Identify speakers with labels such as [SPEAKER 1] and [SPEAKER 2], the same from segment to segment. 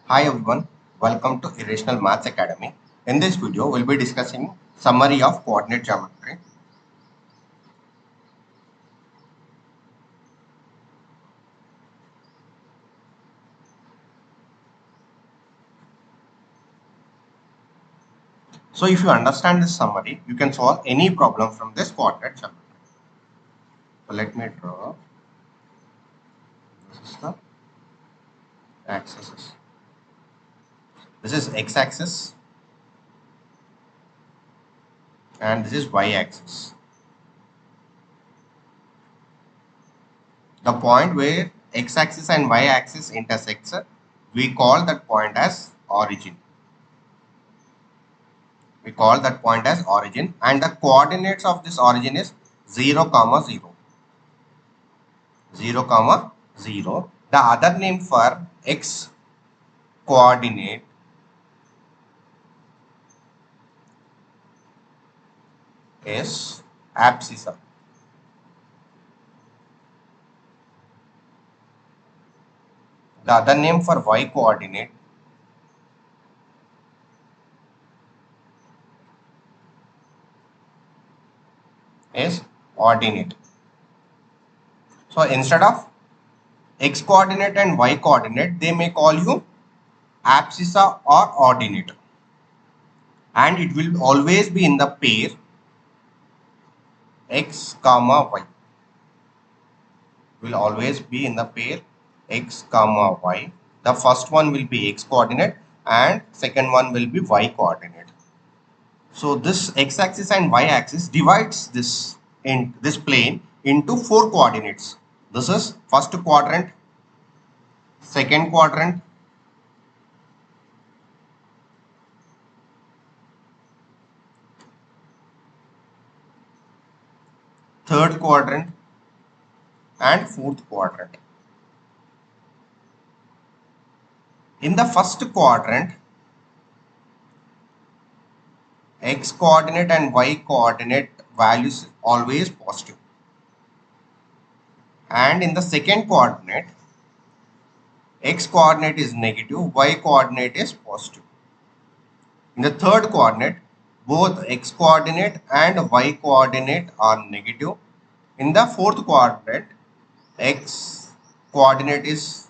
[SPEAKER 1] Hi everyone, welcome to Irrational Maths Academy. In this video, we'll be discussing summary of coordinate geometry. So if you understand this summary, you can solve any problem from this coordinate geometry. So let me draw. This is the axis. This is x-axis and this is y-axis. The point where x-axis and y-axis intersects, we call that point as origin. We call that point as origin, and the coordinates of this origin is 0, 0. 0, 0. The other name for x coordinate is abscissa. The other name for y coordinate is ordinate. So instead of x coordinate and y coordinate, they may call you abscissa or ordinate, and it will always be in the pair x comma y. Will always be in the pair x comma y. The first one will be x coordinate and second one will be y coordinate. So this x-axis and y-axis divides this plane into 4 coordinates. This is first quadrant, second quadrant, third quadrant and fourth quadrant. In the first quadrant, x coordinate and y coordinate values always positive. And in the second coordinate, x coordinate is negative, y coordinate is positive. In the third coordinate, both x coordinate and y coordinate are negative. In the fourth quadrant, x coordinate is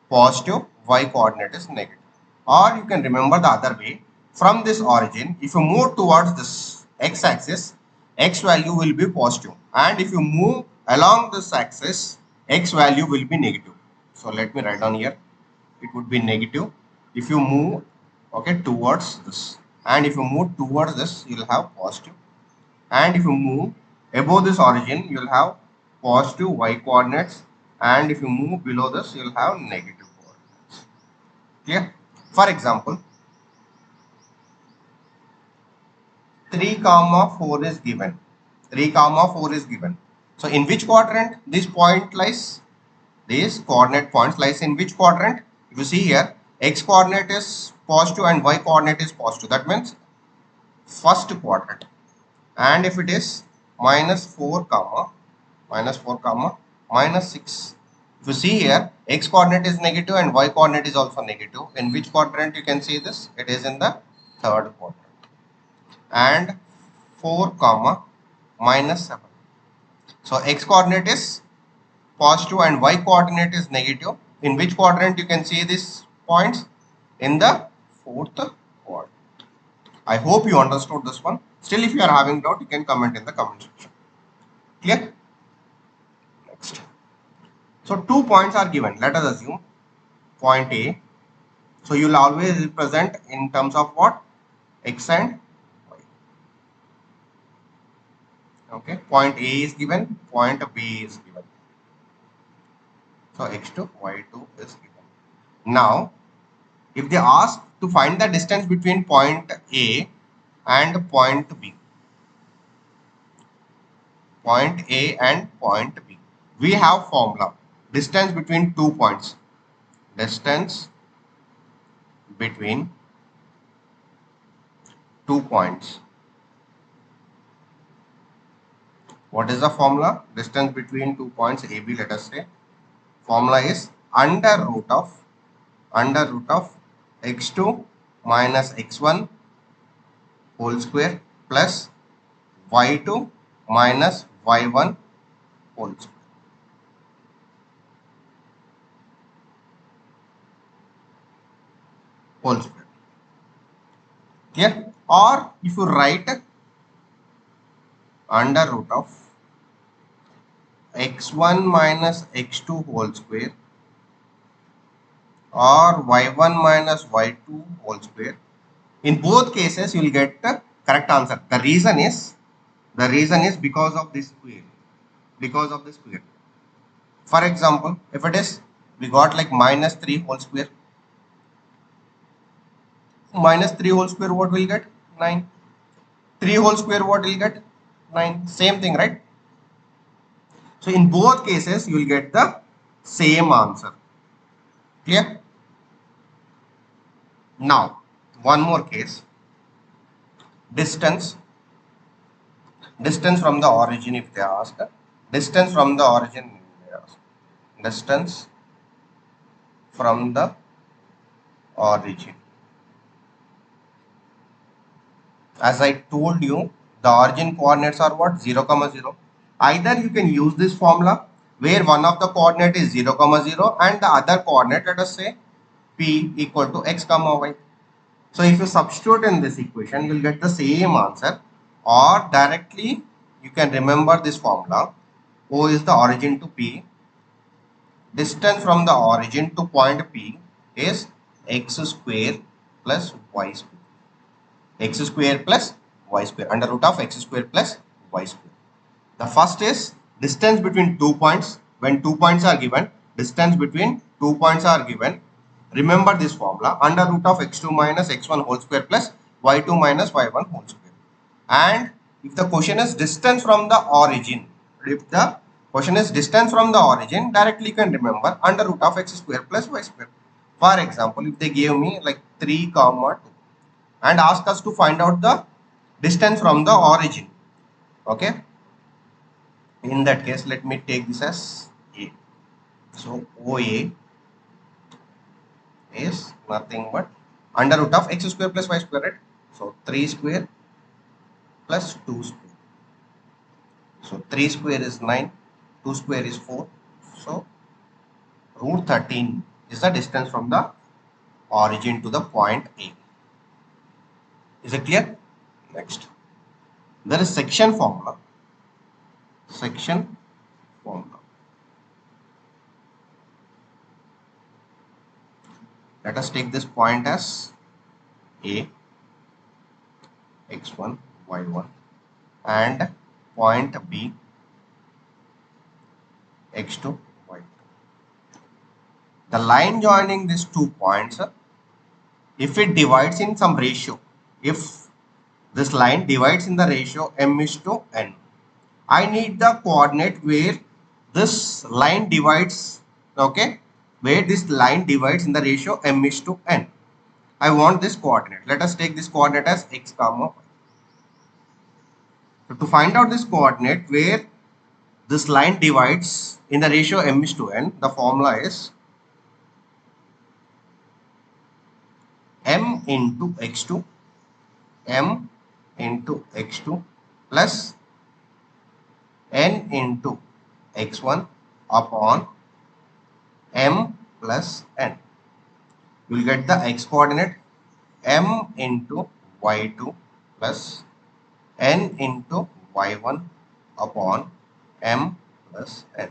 [SPEAKER 1] positive, y coordinate is negative. Or you can remember the other way. From this origin, if you move towards this x-axis, x value will be positive. And if you move along this axis, x value will be negative. So let me write down here. It would be negative if you move towards this. And if you move towards this, you will have positive. And if you move above this origin, you will have positive y coordinates. And if you move below this, you will have negative coordinates. Clear? For example, 3, 4 is given. 3, 4 is given. So in which quadrant this point lies? These coordinate points lies in which quadrant? If you see here, x coordinate is positive and y coordinate is positive. That means first quadrant. And if it is minus 4, minus 6. If you see here, x coordinate is negative and y coordinate is also negative. In which quadrant you can see this? It is in the third quadrant. And 4, minus 7. So x coordinate is positive and y coordinate is negative. In which quadrant you can see these points? In the fourth quadrant. I hope you understood this one. Still, if you are having doubt, you can comment in the comment section. Clear? Next. So 2 points are given. Let us assume point A. So you will always represent in terms of what? X and y. Okay. Point A is given. Point B is given. So x2, y2 is given. Now, if they ask to find the distance between point A and point B, we have formula. Distance between 2 points. Distance between 2 points. What is the formula? Distance between 2 points AB, let us say. Formula is under root of x2 minus x1 whole square plus y2 minus y1 whole square. Whole square. Clear? Or if you write under root of x1 minus x2 whole square or y1 minus y2 whole square, in both cases you will get the correct answer. The reason is because of this square. Because of the square. For example, if it is we got like minus 3 whole square. Minus 3 whole square what will get? 9. 3 whole square what will get? 9. Same thing, right? So in both cases you will get the same answer. Clear? Now one more case. Distance from the origin, if they ask. Distance from the origin, distance from the origin. As I told you, the origin coordinates are what? 0, 0. Either you can use this formula where one of the coordinate is 0, 0 and the other coordinate, let us say p equal to x, y. So if you substitute in this equation, you will get the same answer. Or directly you can remember this formula. O is the origin to P. Distance from the origin to point P is x square plus y square. X square plus y square, under root of x square plus y square. The first is distance between 2 points. When 2 points are given, distance between 2 points are given. Remember this formula, under root of x2 minus x1 whole square plus y2 minus y1 whole square. And if the question is distance from the origin, directly you can remember under root of x square plus y square. For example, if they gave me like 3, 2 and ask us to find out the distance from the origin, okay, in that case let me take this as A. So OA is nothing but under root of x square plus y square, right? So 3 square plus 2 square. So 3 square is 9, 2 square is 4. So root 13 is the distance from the origin to the point A. Is it clear? Next, there is section formula. Section formula. Let us take this point as A, x1, y1 and point B, x2, y2. The line joining these 2 points, if it divides in some ratio, if this line divides in the ratio m is to n, I need the coordinate where this line divides, okay, where this line divides in the ratio m is to n. I want this coordinate. Let us take this coordinate as x, y. So to find out this coordinate where this line divides in the ratio m is to n, the formula is m into x2, m into x2 plus n into x1 upon m plus n. You will get the x coordinate m into y2 plus n into y1 upon m plus n.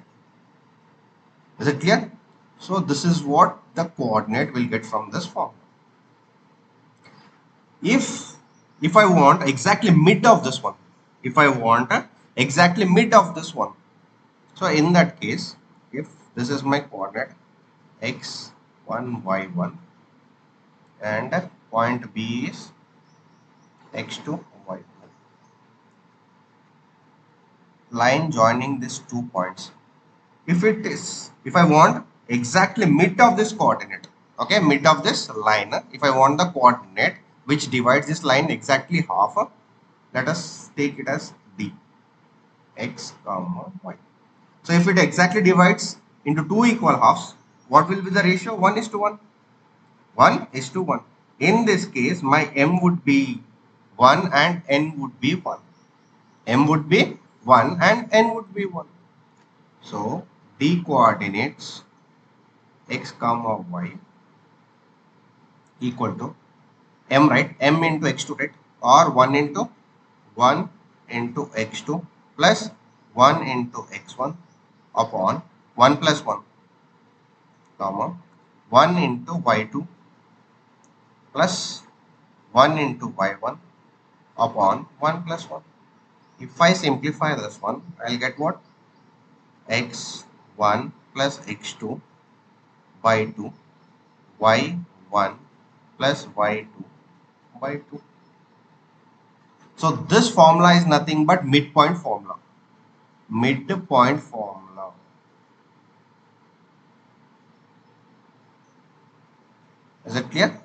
[SPEAKER 1] Is it clear? So this is what the coordinate will get from this formula. If I want exactly mid of this one, so in that case, if this is my coordinate x1, y1 and point B is x2, y2, line joining these 2 points, if I want exactly mid of this coordinate, okay, mid of this line, if I want the coordinate which divides this line exactly half, let us take it as D, x, y. So if it exactly divides into 2 equal halves, what will be the ratio? 1 is to 1. 1 is to 1. In this case, my m would be 1 and n would be 1. M would be 1 and n would be 1. So, d coordinates x comma y equal to m, right? M into x2, right? Or 1 into 1 into x2 plus 1 into x1 upon 1 plus 1 comma 1 into y2 plus 1 into y1 upon 1 plus 1. If I simplify this one, I'll get what? x1 plus x2 by 2 y1 plus y2 by 2. So this formula is nothing but midpoint formula. Midpoint formula. Is it clear?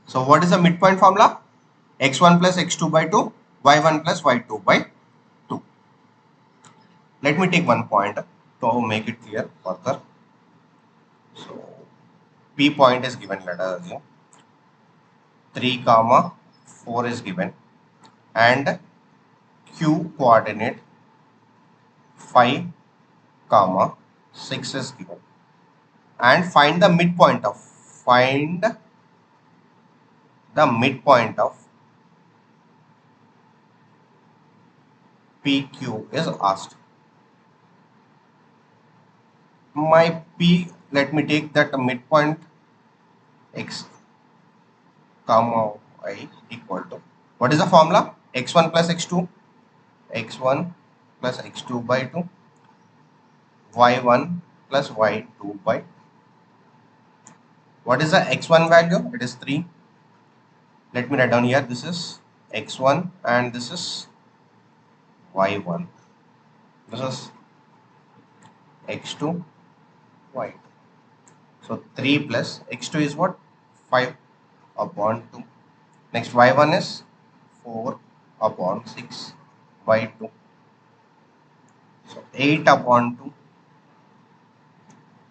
[SPEAKER 1] So what is the midpoint formula? x1 plus x2 by 2, y1 plus y2 by 2. Let me take one point to make it clear further. So P point is given, let us assume 3 comma 4 is given and Q coordinate 5 comma 6 is given, and find the midpoint of PQ is asked. My P, let me take that midpoint x comma y equal to, what is the formula? x1 plus x2, x1 plus x2 by 2, y1 plus y2 by. What is the x1 value? It is 3. Let me write down here. This is x1 and this is y1. This is x2, y2. So 3 plus x2 is what? 5 upon 2. Next y1 is 4 upon 6 by 2. So 8 upon 2,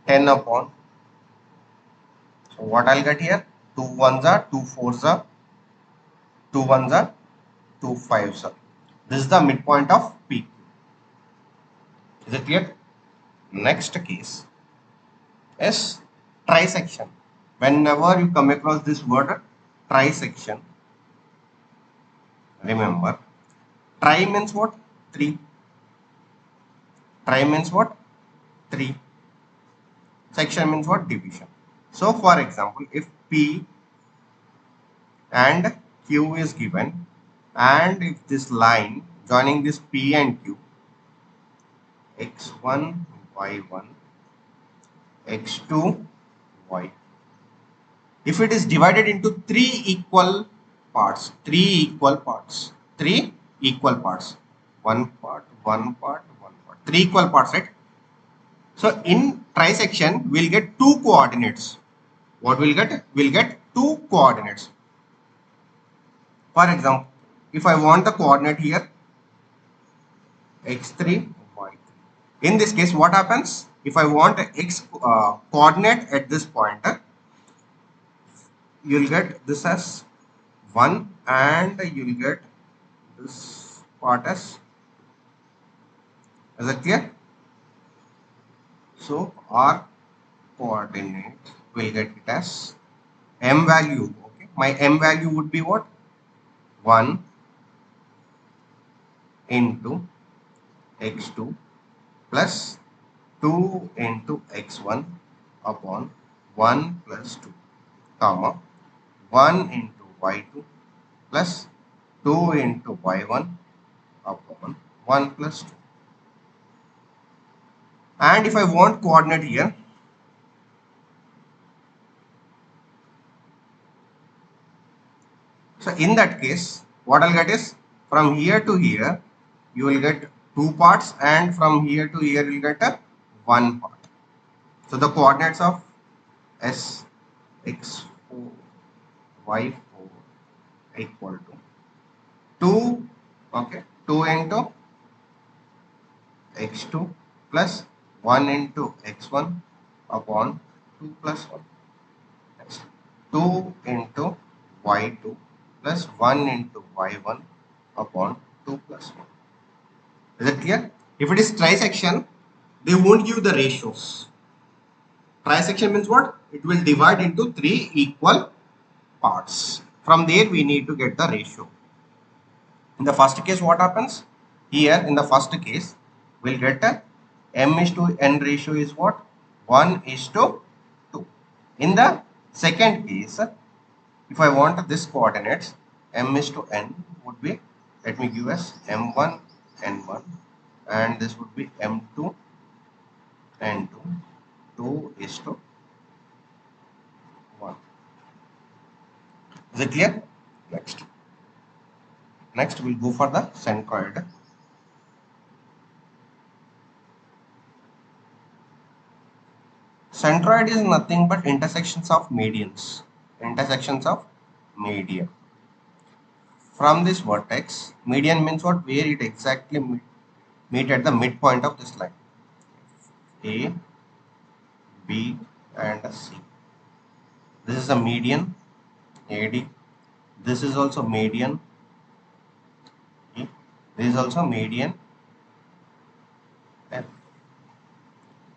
[SPEAKER 1] 10 upon. So what I'll get here? 2 1s are 2 4s are 2 1s are 2 5s are. This is the midpoint of P. Is it clear? Next case is trisection. Whenever you come across this word trisection, remember tri means what? 3. Tri means what? 3. Section means what? Division. So for example, if P and Q is given, and if this line joining this P and Q, x1 y1 x2 y, if it is divided into three equal parts, one part, three equal parts, right? So in trisection, we'll get two coordinates. What we'll get? We'll get two coordinates. For example, if I want the coordinate here, x3, y3. In this case, what happens? If I want x coordinate at this point, you'll get this as 1 and you'll get this part as. Is it clear? So our coordinate will get it as m value. Okay, my m value would be what? 1 into x2 plus 2 into x1 upon 1 plus 2 comma 1 into y2 plus 2 into y1 upon 1 plus 2. And if I want coordinate here, so in that case, what I'll get is from here to here, you will get two parts, and from here to here, you'll get a one part. So the coordinates of S x4 y4 equal to 2, okay, 2 into x2 plus 1 into x1 upon 2 plus 1. Next, 2 into y2 plus 1 into y1 upon 2 plus 1. Is it clear? If it is trisection, they won't give the ratios. Trisection means what? It will divide into 3 equal parts. From there we need to get the ratio. In the first case, what happens? Here in the first case, we'll get a m is to n ratio is what? 1 is to 2. In the second case, if I want this coordinates, m is to n would be, let me give as m1, n1, and this would be m2, n2, 2 is to 1. Is it clear? Next. Next, we'll go for the centroid. Centroid is nothing but intersections of medians. Intersections of median. From this vertex, median means what? Where it exactly meet at the midpoint of this line. A, B, and C. This is a median, AD. This is also median, E. This is also median, F.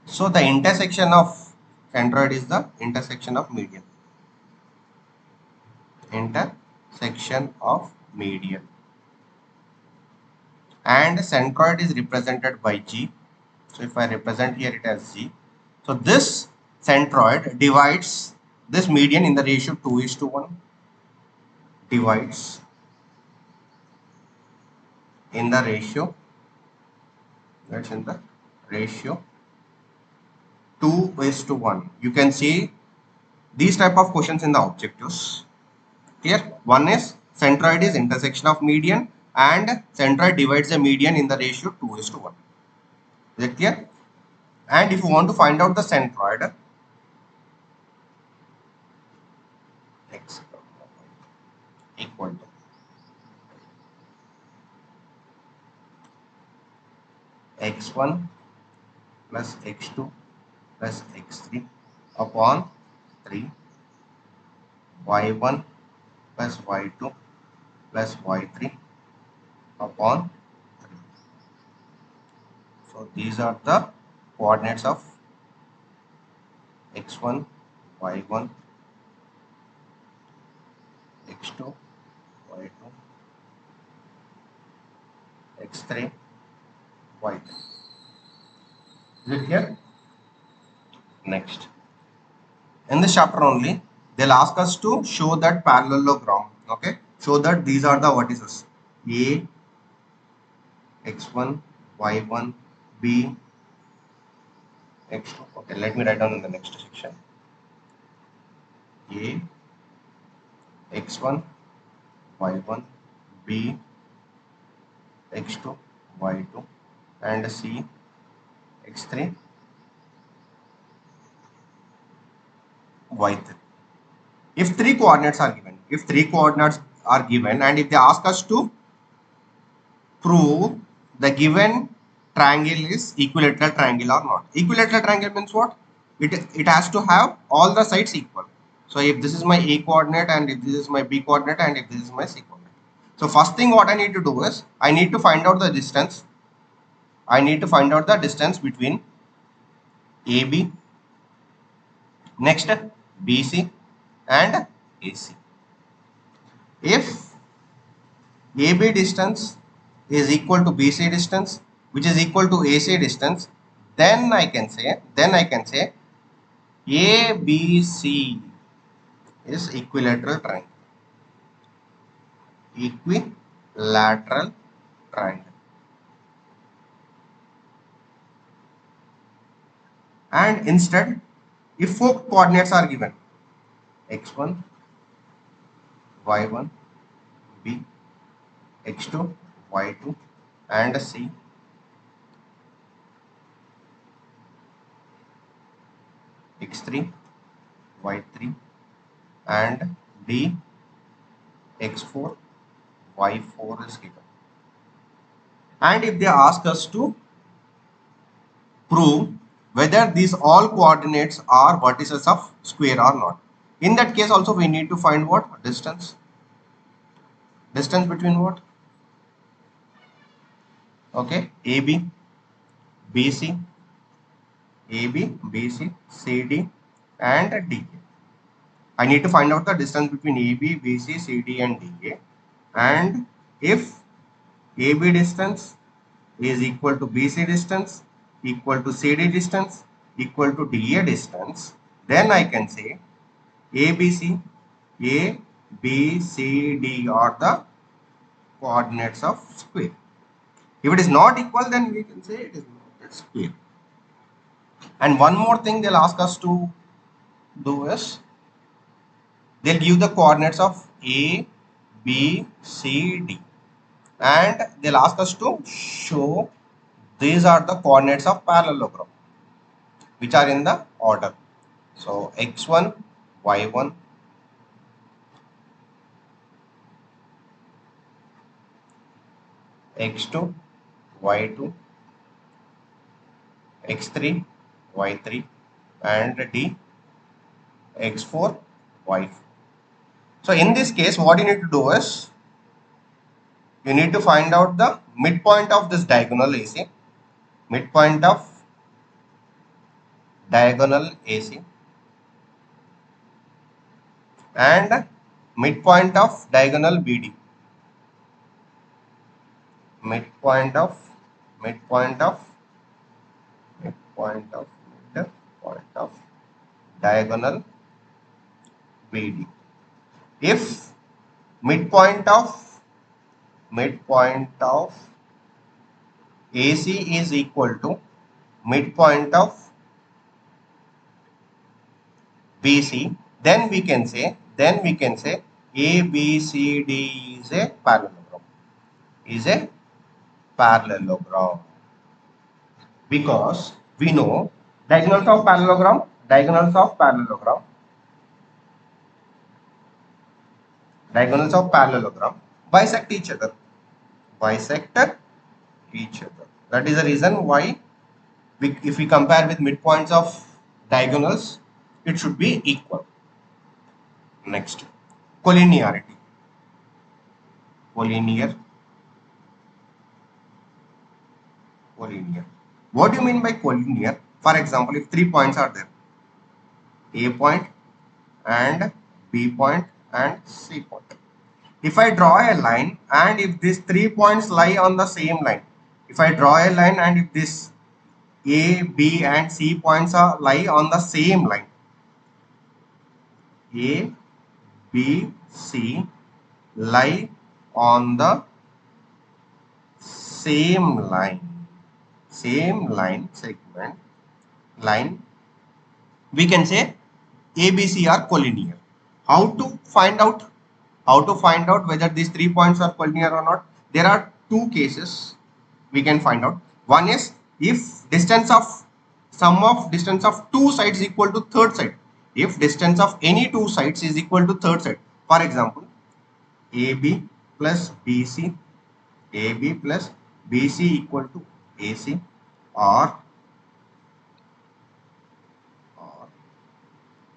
[SPEAKER 1] So the intersection of centroid is the intersection of median. Intersection of median. And centroid is represented by G. So if I represent here it as G. So this centroid divides this median in the ratio 2 is to 1. Divides in the ratio, that's in the ratio 2 is to 1. You can see these type of questions in the objectives. Here, one is centroid is intersection of median and centroid divides the median in the ratio 2 is to 1. Is it clear? And if you want to find out the centroid, x equal to x1 plus x2 plus x3 upon 3, y1 plus y2 plus y3 upon 3. So these are the coordinates of x1, y1, x2, y2, x3, y3. Is it clear? Next. In this chapter only, they'll ask us to show that parallelogram. Okay. Show that these are the vertices. A, x1, y1, b, x2. Okay, let me write down in the next section. A, x1, y1, b, x2, y2, and c, x3, y3. If three coordinates are given, and if they ask us to prove the given triangle is equilateral triangle or not. Equilateral triangle means what? It has to have all the sides equal. So if this is my A coordinate and if this is my B coordinate and if this is my C coordinate. So first thing what I need to do is I need to find out the distance. I need to find out the distance between AB, next BC and AC. If AB distance is equal to BC distance, which is equal to AC distance, then I can say ABC is equilateral triangle. Equilateral triangle. And instead, if four coordinates are given, x1, y1, b, x2, y2, and c, x3, y3, and d, x4, y4 is given. And if they ask us to prove whether these all coordinates are vertices of square or not. In that case also we need to find what? Distance. Distance between what? Okay, AB, BC, AB, BC, CD and DA. I need to find out the distance between AB, BC, CD and DA. And if AB distance is equal to BC distance, equal to CD distance, equal to DA distance, then I can say ABC, A, B, C, D are the coordinates of square. If it is not equal, then we can say it is not a square. And one more thing they'll ask us to do is they'll give the coordinates of A, B, C, D, and they'll ask us to show these are the coordinates of parallelogram which are in the order. So x1, y1, x2, y2, x3, y3 and D, x4, y4. So in this case what you need to do is you need to find out the midpoint of this diagonal AC, midpoint of diagonal AC and midpoint of diagonal BD, midpoint of midpoint of midpoint of midpoint of diagonal BD. If midpoint of AC is equal to midpoint of BC, then we can say ABCD is a parallelogram. Is a parallelogram because we know diagonals of parallelogram bisect each other. That is the reason why if we compare with midpoints of diagonals, it should be equal. Next, collinearity. Collinear. What do you mean by collinear? For example, if 3 points are there, A point and B point and C point. If I draw a line and if these 3 points lie on the same line, if I draw a line and if this A, B and C points are lie on the same line, A, B, C lie on the same line segment, we can say ABC are collinear. How to find out whether these 3 points are collinear or not? There are two cases we can find out. One is if sum of distance of two sides equal to third side. If distance of any two sides is equal to third side. For example, AB plus BC equal to AC or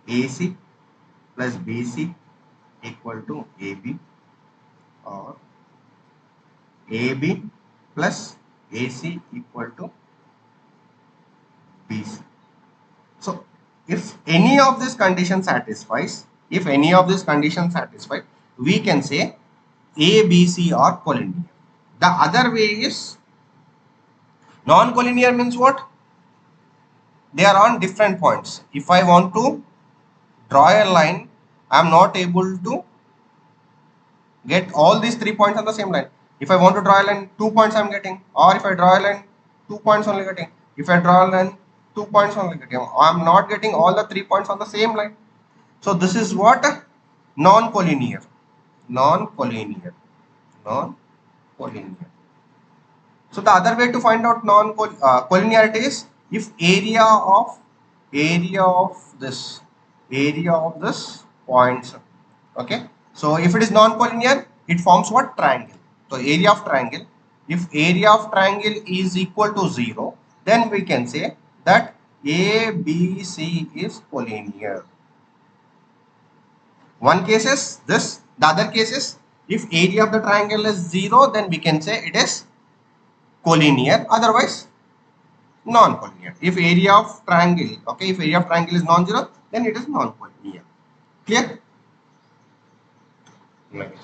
[SPEAKER 1] AC plus BC equal to AB or AB plus AC equal to BC. So if any of this condition satisfies, we can say ABC are collinear. The other way is non-collinear means what? They are on different points. If I want to draw a line, I am not able to get all these 3 points on the same line. If I want to draw a line, 2 points I am getting, or if I draw a line, 2 points only getting. If I draw a line, 2 points only getting. I am not getting all the 3 points on the same line. So this is what? Non-collinear. So the other way to find out collinearity is if area of this points. Okay. So if it is non-collinear, it forms what? Triangle. So area of triangle. If area of triangle is equal to 0, then we can say that ABC is collinear. One case is this, the other case is if area of the triangle is 0, then we can say it is collinear, otherwise non-collinear. If area of triangle, okay, if area of triangle is non-zero, then it is non-collinear. Clear? Next.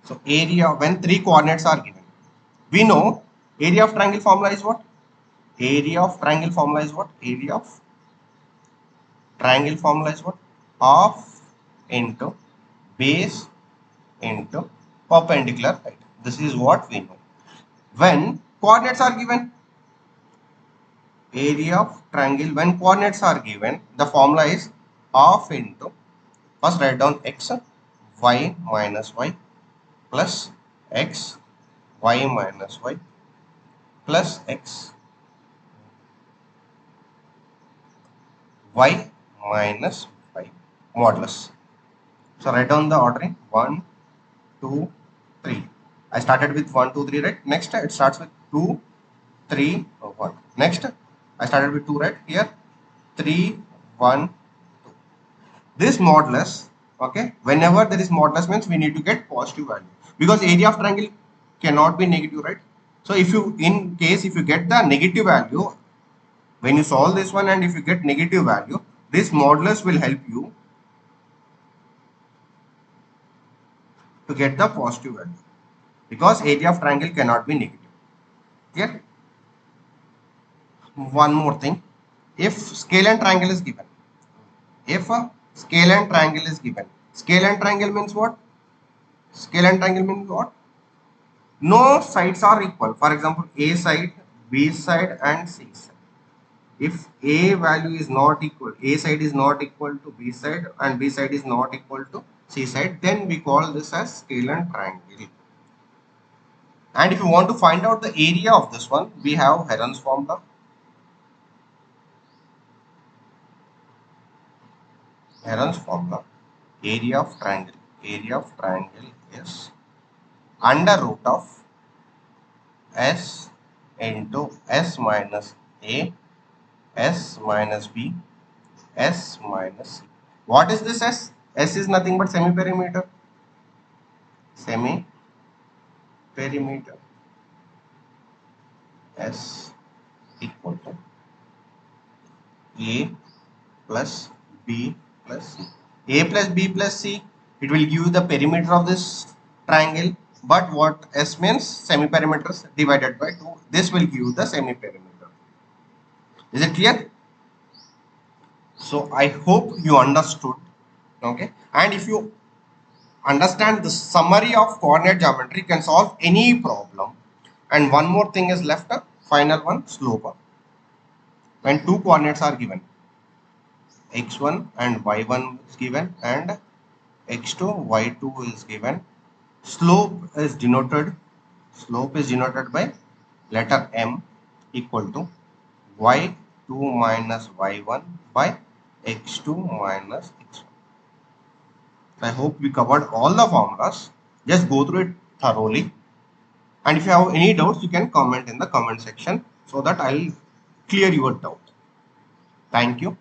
[SPEAKER 1] So area, when three coordinates are given, we know area of triangle formula is what? Area of triangle formula is what? Area of triangle formula is what? Half into base into perpendicular height. This is what we know. When coordinates are given, area of triangle, when coordinates are given, the formula is half into, first write down x, y minus y plus x, y minus y plus x, y minus y modulus. So write down the ordering 1, 2, 3. I started with 1, 2, 3, right? Next it starts with 2, 3, 1. Next I started with 2, right? Here 3, 1, 2. This modulus, okay, whenever there is modulus means we need to get positive value, because area of triangle cannot be negative, right? So if you, in case if you get the negative value, when you solve this one and if you get negative value, this modulus will help you to get the positive value, because area of triangle cannot be negative. Clear? One more thing, if scale and triangle is given, if a scale and triangle is given, scale and triangle means what? Scale and triangle means what? No sides are equal. For example, A side, B side and C side. If A value is not equal, A side is not equal to B side and B side is not equal to C side, then we call this as scale and triangle. And if you want to find out the area of this one, we have Heron's formula. Heron's formula, area of triangle is under root of S into S minus A, S minus B, S minus C. What is this S? S is nothing but semi-perimeter. Semi-perimeter. S equal to A plus B plus C. A plus B plus C, it will give you the perimeter of this triangle. But what S means? Semi-perimeter divided by 2. This will give you the semi-perimeter. Is it clear? So I hope you understood. Okay. And if you understand the summary of coordinate geometry, can solve any problem. And one more thing is left, final one, slope. When two coordinates are given, x1 and y1 is given and x2 y2 is given, slope is denoted by letter m equal to y2 minus y1 by x2 minus x1. I hope we covered all the formulas. Just go through it thoroughly. And if you have any doubts, you can comment in the comment section so that I'll clear your doubt. Thank you.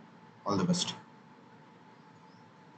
[SPEAKER 1] All the best.